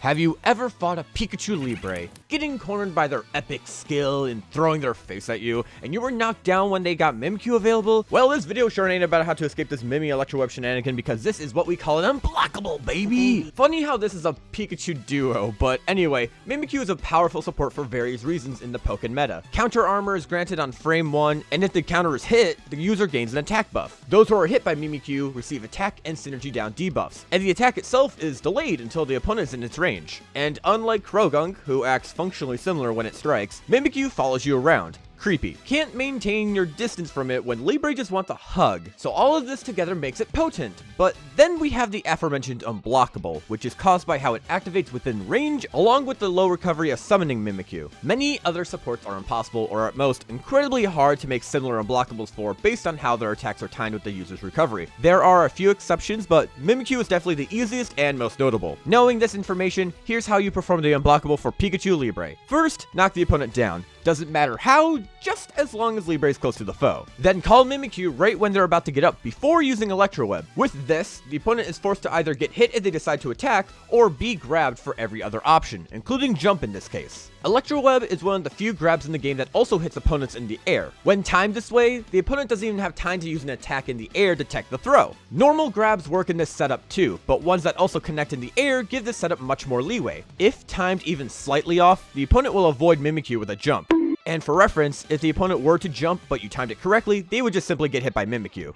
Have you ever fought a Pikachu Libre, getting cornered by their epic skill and throwing their face at you, and you were knocked down when they got Mimikyu available? Well, this video sure ain't about how to escape this Mimi Electro Web shenanigan, because this is what we call an Unblockable, baby! Funny how this is a Pikachu duo, but anyway, Mimikyu is a powerful support for various reasons in the Pokken meta. Counter armor is granted on frame 1, and if the counter is hit, the user gains an attack buff. Those who are hit by Mimikyu receive attack and synergy down debuffs, and the attack itself is delayed until the opponent is in its range. And unlike Krogunk, who acts functionally similar when it strikes, Mimikyu follows you around. Creepy. Can't maintain your distance from it when Libre just wants a hug. So all of this together makes it potent. But then we have the aforementioned Unblockable, which is caused by how it activates within range, along with the low recovery of summoning Mimikyu. Many other supports are impossible, or at most, incredibly hard to make similar Unblockables for, based on how their attacks are timed with the user's recovery. There are a few exceptions, but Mimikyu is definitely the easiest and most notable. Knowing this information, here's how you perform the Unblockable for Pikachu Libre. First, knock the opponent down. Doesn't matter how, just as long as Libre is close to the foe. Then call Mimikyu right when they're about to get up before using Electro Web. With this, the opponent is forced to either get hit if they decide to attack, or be grabbed for every other option, including jump in this case. Electro Web is one of the few grabs in the game that also hits opponents in the air. When timed this way, the opponent doesn't even have time to use an attack in the air to tech the throw. Normal grabs work in this setup too, but ones that also connect in the air give this setup much more leeway. If timed even slightly off, the opponent will avoid Mimikyu with a jump. And for reference, if the opponent were to jump but you timed it correctly, they would just simply get hit by Mimikyu.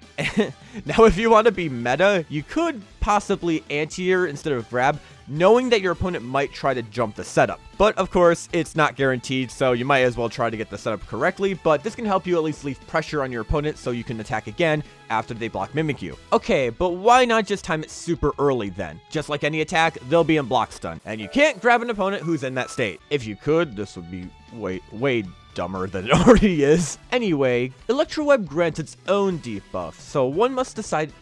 Now if you want to be meta, you could possibly anti-air instead of grab, knowing that your opponent might try to jump the setup. But of course, it's not guaranteed, so you might as well try to get the setup correctly, but this can help you at least leave pressure on your opponent so you can attack again after they block Mimikyu. Okay, but why not just time it super early then? Just like any attack, they'll be in block stun, and you can't grab an opponent who's in that state. If you could, this would be way dumber than it already is. Anyway, Electro Web grants its own debuff, so one must decide,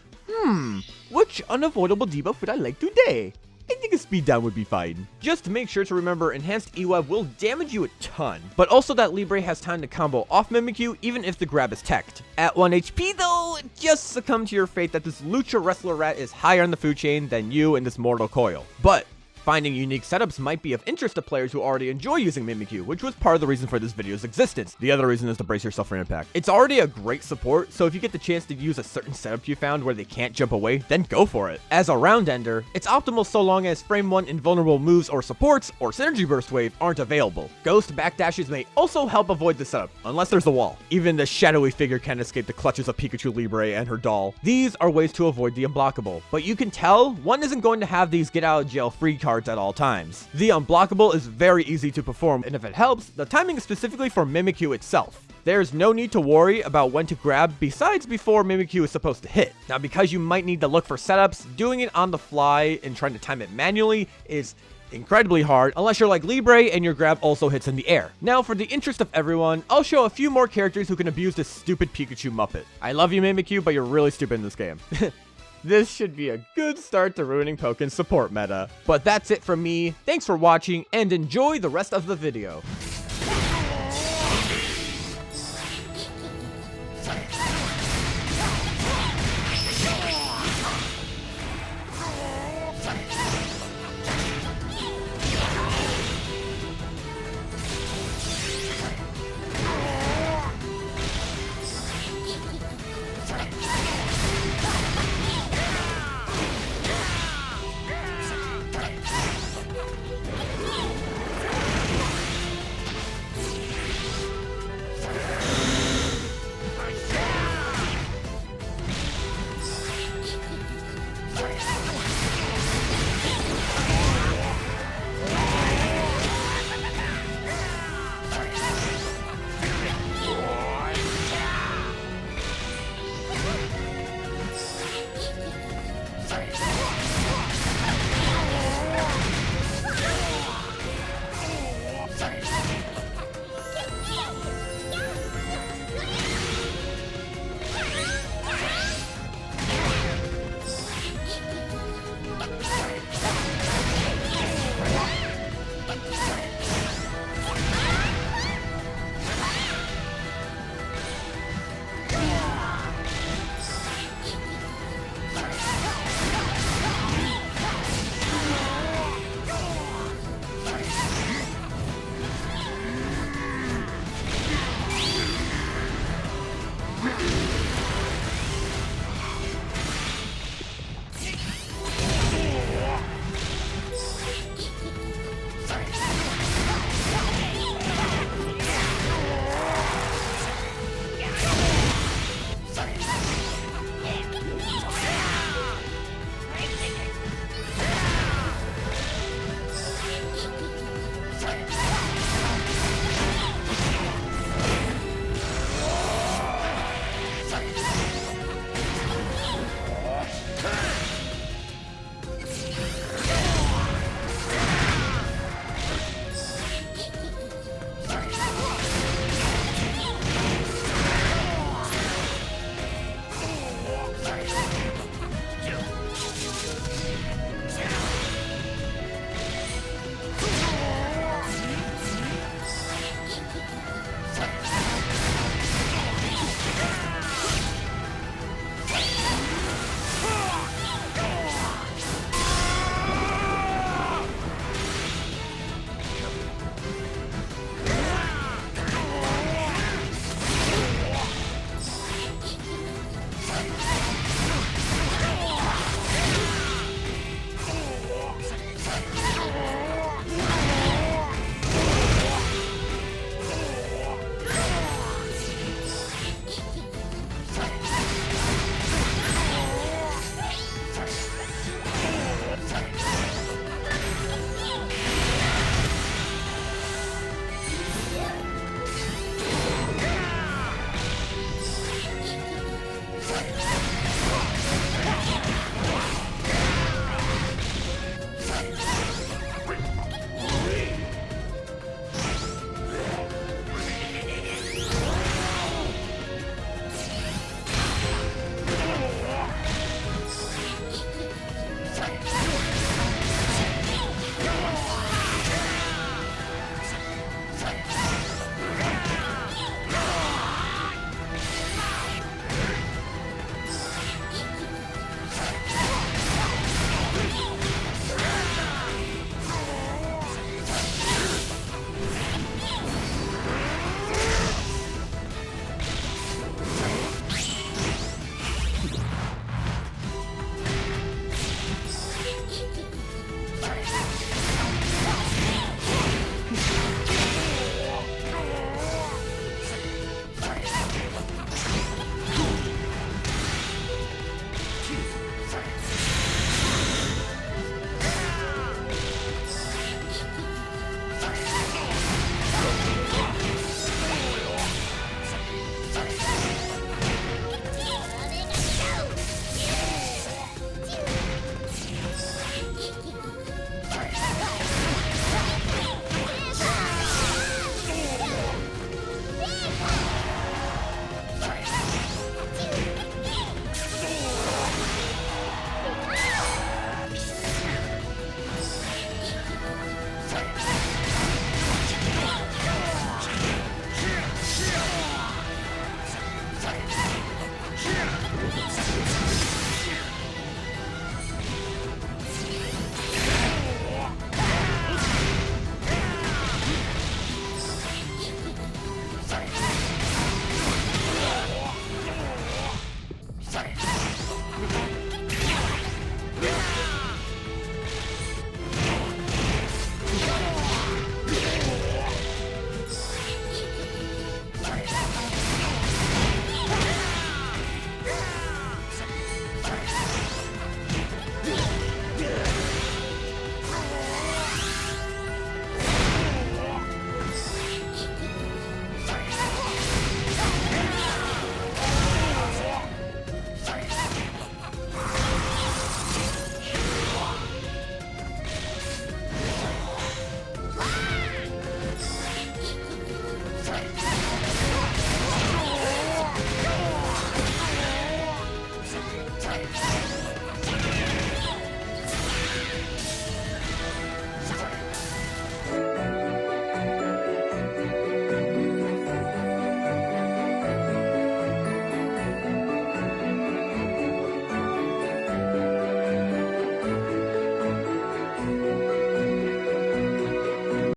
which unavoidable debuff would I like today? I think a speed down would be fine. Just make sure to remember Enhanced E-Web will damage you a ton, but also that Libre has time to combo off Mimikyu even if the grab is teched. At 1 HP though, just succumb to your fate that this Lucha Wrestler Rat is higher on the food chain than you in this mortal coil. But finding unique setups might be of interest to players who already enjoy using Mimikyu, which was part of the reason for this video's existence. The other reason is to brace yourself for impact. It's already a great support, so if you get the chance to use a certain setup you found where they can't jump away, then go for it. As a round ender, it's optimal so long as frame 1 invulnerable moves or supports or synergy burst wave aren't available. Ghost backdashes may also help avoid the setup, unless there's a wall. Even the shadowy figure can't escape the clutches of Pikachu Libre and her doll. These are ways to avoid the Unblockable, but you can tell one isn't going to have these get out of jail free cards at all times. The Unblockable is very easy to perform, and if it helps, the timing is specifically for Mimikyu itself. There's no need to worry about when to grab besides before Mimikyu is supposed to hit. Now, because you might need to look for setups, doing it on the fly and trying to time it manually is incredibly hard unless you're like Libre and your grab also hits in the air. Now, for the interest of everyone, I'll show a few more characters who can abuse this stupid Pikachu Muppet. I love you, Mimikyu, but you're really stupid in this game. This should be a good start to ruining Pokken's support meta. But that's it from me. Thanks for watching and enjoy the rest of the video.